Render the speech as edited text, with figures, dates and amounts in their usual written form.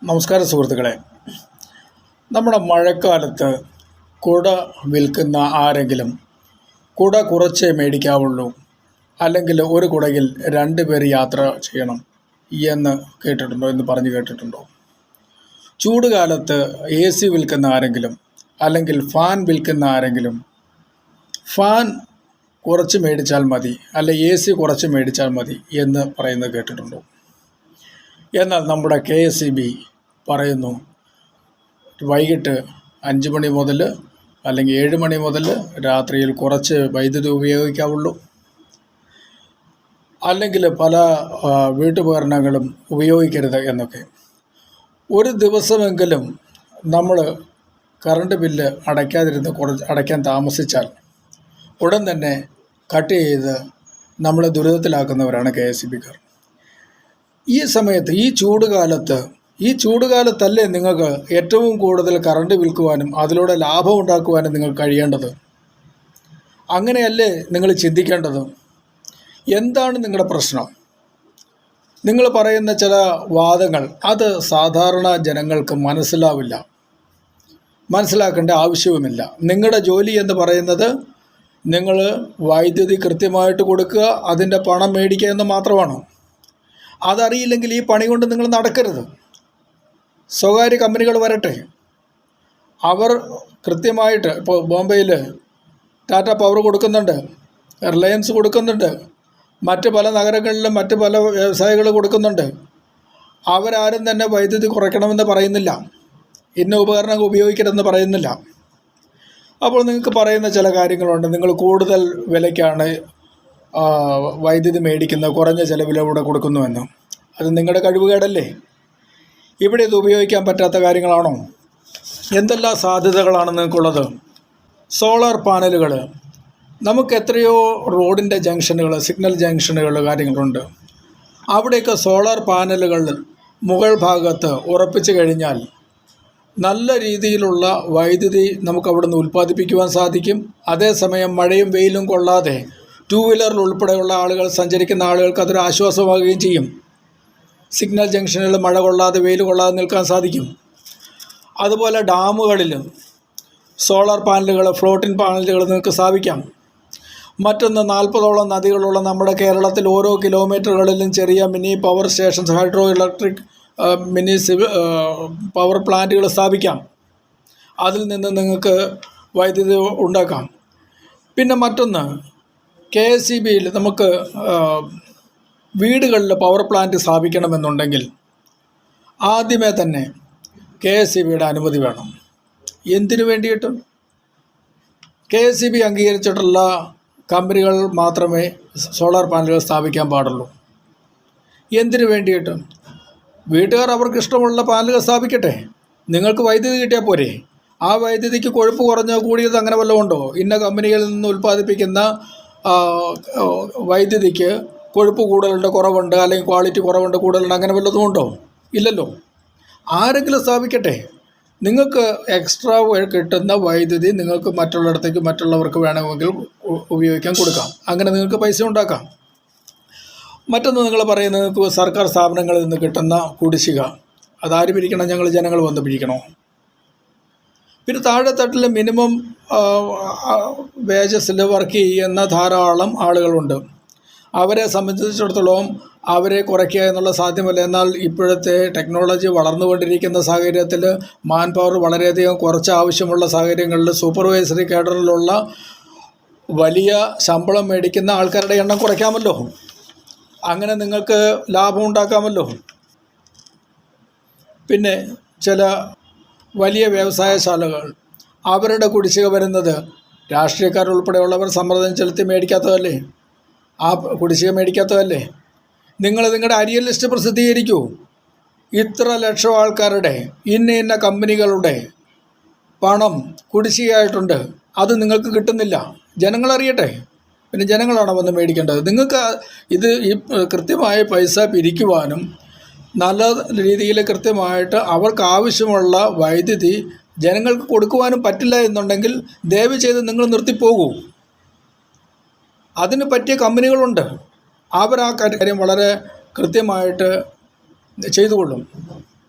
നമസ്കാരം സുഹൃത്തുക്കളെ. നമ്മുടെ മഴക്കാലത്ത് കുട വിൽക്കുന്ന ആരെങ്കിലും കുട കുറച്ചേ മേടിക്കാവുള്ളൂ, അല്ലെങ്കിൽ ഒരു കുടയിൽ 2 പേർ യാത്ര ചെയ്യണം എന്ന് കേട്ടിട്ടുണ്ടോ, എന്ന് പറഞ്ഞു കേട്ടിട്ടുണ്ടോ? ചൂടുകാലത്ത് AC വിൽക്കുന്ന ആരെങ്കിലും, അല്ലെങ്കിൽ ഫാൻ വിൽക്കുന്ന ആരെങ്കിലും ഫാൻ കുറച്ച് മേടിച്ചാൽ മതി, അല്ലെ AC കുറച്ച് മേടിച്ചാൽ മതി എന്ന് പറയുന്നത് കേട്ടിട്ടുണ്ടോ? എന്നാൽ നമ്മുടെ KSEB പറയുന്നു, വൈകിട്ട് 5 മണി മുതൽ അല്ലെങ്കിൽ 7 മണി മുതൽ രാത്രിയിൽ കുറച്ച് വൈദ്യുതി ഉപയോഗിക്കാവുള്ളൂ, അല്ലെങ്കിൽ പല വീട്ടുപകരണങ്ങളും ഉപയോഗിക്കരുത് എന്നൊക്കെ. ഒരു ദിവസമെങ്കിലും നമ്മൾ കറണ്ട് ബില്ല് അടയ്ക്കാൻ താമസിച്ചാൽ ഉടൻ തന്നെ കട്ട് ചെയ്ത് നമ്മളെ ദുരിതത്തിലാക്കുന്നവരാണ് KSEBക്കാർ. ഈ സമയത്ത് ഈ ചൂടുകാലത്തല്ലേ നിങ്ങൾക്ക് ഏറ്റവും കൂടുതൽ കറണ്ട് വിൽക്കുവാനും അതിലൂടെ ലാഭം ഉണ്ടാക്കുവാനും നിങ്ങൾക്ക് കഴിയേണ്ടത്? അങ്ങനെയല്ലേ നിങ്ങൾ ചിന്തിക്കേണ്ടത്? എന്താണ് നിങ്ങളുടെ പ്രശ്നം? നിങ്ങൾ പറയുന്ന ചില വാദങ്ങൾ അത് സാധാരണ ജനങ്ങൾക്ക് മനസ്സിലാക്കേണ്ട ആവശ്യവുമില്ല. നിങ്ങളുടെ ജോലി എന്ന് പറയുന്നത് നിങ്ങൾ വൈദ്യുതി കൃത്യമായിട്ട് കൊടുക്കുക, അതിൻ്റെ പണം മേടിക്കുക എന്ന് മാത്രമാണ്. അതറിയില്ലെങ്കിൽ ഈ പണി കൊണ്ട് നിങ്ങൾ നടക്കരുത്. സ്വകാര്യ കമ്പനികൾ വരട്ടെ, അവർ കൃത്യമായിട്ട്, ഇപ്പോൾ ബോംബെയിൽ ടാറ്റ പവർ കൊടുക്കുന്നുണ്ട്, റിലയൻസ് കൊടുക്കുന്നുണ്ട്, മറ്റ് പല നഗരങ്ങളിലും മറ്റ് പല വ്യവസായികൾ കൊടുക്കുന്നുണ്ട്. അവരാരും തന്നെ വൈദ്യുതി കുറയ്ക്കണമെന്ന് പറയുന്നില്ല, ഇന്ന ഉപകരണങ്ങൾ ഉപയോഗിക്കരുതെന്ന് പറയുന്നില്ല. അപ്പോൾ നിങ്ങൾക്ക് പറയുന്ന ചില കാര്യങ്ങളുണ്ട്. നിങ്ങൾ കൂടുതൽ വിലയ്ക്കാണ് വൈദ്യുതി മേടിക്കുന്നത്, കുറഞ്ഞ ചിലവിലൂടെ കൊടുക്കുന്നുവെന്ന്. അത് നിങ്ങളുടെ കഴിവുകേടല്ലേ? ഇവിടെ ഇത് ഉപയോഗിക്കാൻ പറ്റാത്ത കാര്യങ്ങളാണോ? എന്തെല്ലാം സാധ്യതകളാണ് നിങ്ങൾക്കുള്ളത്? സോളാർ പാനലുകൾ, നമുക്ക് എത്രയോ റോഡിൻ്റെ ജംഗ്ഷനുകൾ, സിഗ്നൽ ജംഗ്ഷനുകൾ, കാര്യങ്ങളുണ്ട്. അവിടെയൊക്കെ സോളാർ പാനലുകൾ മുകൾ ഭാഗത്ത് ഉറപ്പിച്ചു കഴിഞ്ഞാൽ നല്ല രീതിയിലുള്ള വൈദ്യുതി നമുക്ക് അവിടെ നിന്ന് ഉൽപ്പാദിപ്പിക്കുവാൻ സാധിക്കും. അതേസമയം മഴയും വെയിലും കൊള്ളാതെ 2 വീലറിൽ ഉൾപ്പെടെയുള്ള ആളുകൾ, സഞ്ചരിക്കുന്ന ആളുകൾക്ക് അതൊരു ആശ്വാസമാകുകയും ചെയ്യും. സിഗ്നൽ ജംഗ്ഷനുകൾ മഴ കൊള്ളാതെ വെയിൽ കൊള്ളാതെ നിൽക്കാൻ സാധിക്കും. അതുപോലെ ഡാമുകളിലും സോളാർ പാനലുകൾ, ഫ്ലോട്ടിംഗ് പാനലുകൾ നിങ്ങൾക്ക് സ്ഥാപിക്കാം. മറ്റൊന്ന്, 40ഓളം നദികളുള്ള നമ്മുടെ കേരളത്തിൽ ഓരോ കിലോമീറ്ററുകളിലും ചെറിയ mini power stations, hydro electric mini power പ്ലാന്റുകൾ സ്ഥാപിക്കാം. അതിൽ നിന്ന് നിങ്ങൾക്ക് വൈദ്യുതി ഉണ്ടാക്കാം. പിന്നെ മറ്റൊന്ന്, KSEBയിൽ നമുക്ക് വീടുകളിൽ പവർ പ്ലാന്റ് സ്ഥാപിക്കണമെന്നുണ്ടെങ്കിൽ ആദ്യമേ തന്നെ KSEBയുടെ അനുമതി വേണം. എന്തിനു വേണ്ടിയിട്ട്? KSEB അംഗീകരിച്ചിട്ടുള്ള കമ്പനികൾ മാത്രമേ സോളാർ പാനലുകൾ സ്ഥാപിക്കാൻ പാടുള്ളൂ. എന്തിനു വേണ്ടിയിട്ട്? വീട്ടുകാർ അവർക്ക് ഇഷ്ടമുള്ള പാനലുകൾ സ്ഥാപിക്കട്ടെ, നിങ്ങൾക്ക് വൈദ്യുതി കിട്ടിയാൽ പോരെ. ആ വൈദ്യുതിക്ക് കൊഴുപ്പ് കുറഞ്ഞോ കൂടിയത് അങ്ങനെ വല്ലതും ഉണ്ടോ? ഇന്ന കമ്പനികളിൽ നിന്ന് ഉൽപ്പാദിപ്പിക്കുന്ന വൈദ്യുതിക്ക് കൊഴുപ്പ് കൂടുതലുണ്ട്, കുറവുണ്ട്, അല്ലെങ്കിൽ ക്വാളിറ്റി കുറവുണ്ട്, കൂടുതലുണ്ട്, അങ്ങനെ വല്ലതും ഉണ്ടോ? ഇല്ലല്ലോ. ആരെങ്കിലും സ്ഥാപിക്കട്ടെ. നിങ്ങൾക്ക് എക്സ്ട്രാ കിട്ടുന്ന വൈദ്യുതി നിങ്ങൾക്ക് മറ്റുള്ളവർക്ക് വേണമെങ്കിൽ ഉപയോഗിക്കാൻ കൊടുക്കാം. അങ്ങനെ നിങ്ങൾക്ക് പൈസ ഉണ്ടാക്കാം. മറ്റൊന്ന്, നിങ്ങൾ പറയുന്നത് നിങ്ങൾക്ക് സർക്കാർ സ്ഥാപനങ്ങളിൽ നിന്ന് കിട്ടുന്ന കുടിശ്ശിക അതാര് പിരിക്കണം? ഞങ്ങൾ ജനങ്ങൾ വന്ന് പിരിക്കണോ? പിന്നെ താഴെത്തട്ടിൽ മിനിമം വേജസിൽ വർക്ക് ചെയ്യുന്ന ധാരാളം ആളുകളുണ്ട്. അവരെ സംബന്ധിച്ചിടത്തോളം അവരെ കുറയ്ക്കുക എന്നുള്ള സാധ്യമല്ല. എന്നാൽ ഇപ്പോഴത്തെ ടെക്നോളജി വളർന്നുകൊണ്ടിരിക്കുന്ന സാഹചര്യത്തിൽ മാൻ പവർ വളരെയധികം കുറച്ച് ആവശ്യമുള്ള സാഹചര്യങ്ങളിൽ സൂപ്പർവൈസറി കേഡറിലുള്ള വലിയ ശമ്പളം മേടിക്കുന്ന ആൾക്കാരുടെ എണ്ണം കുറയ്ക്കാമല്ലോ. അങ്ങനെ നിങ്ങൾക്ക് ലാഭം ഉണ്ടാക്കാമല്ലോ. പിന്നെ ചില വലിയ വ്യവസായശാലകൾ, അവരുടെ കുടിശ്ശിക വരുന്നത് രാഷ്ട്രീയക്കാരുൾപ്പെടെയുള്ളവർ സമ്മർദ്ദം ചെലുത്തി മേടിക്കാത്തതല്ലേ? ആ കുടിശ്ശിക മേടിക്കാത്തതല്ലേ? നിങ്ങൾ നിങ്ങളുടെ അരിയൽ ലിസ്റ്റ് പ്രസിദ്ധീകരിക്കൂ. ഇത്ര ലക്ഷം ആൾക്കാരുടെ ഇന്ന കമ്പനികളുടെ പണം കുടിശ്ശികയായിട്ടുണ്ട്, അത് നിങ്ങൾക്ക് കിട്ടുന്നില്ല, ജനങ്ങളറിയട്ടെ. പിന്നെ ജനങ്ങളാണ് വന്ന് മേടിക്കേണ്ടത്. നിങ്ങൾക്ക് ഈ കൃത്യമായ പൈസ പിരിക്കുവാനും നല്ല രീതിയിൽ കൃത്യമായിട്ട് അവർക്ക് ആവശ്യമുള്ള വൈദ്യുതി ജനങ്ങൾക്ക് കൊടുക്കുവാനും പറ്റില്ല എന്നുണ്ടെങ്കിൽ ദയവ് ചെയ്ത് നിങ്ങൾ നിർത്തിപ്പോകൂ. അതിന് പറ്റിയ കമ്പനികളുണ്ട്, അവർ ആ കാര്യം വളരെ കൃത്യമായിട്ട് ചെയ്തുകൊള്ളും.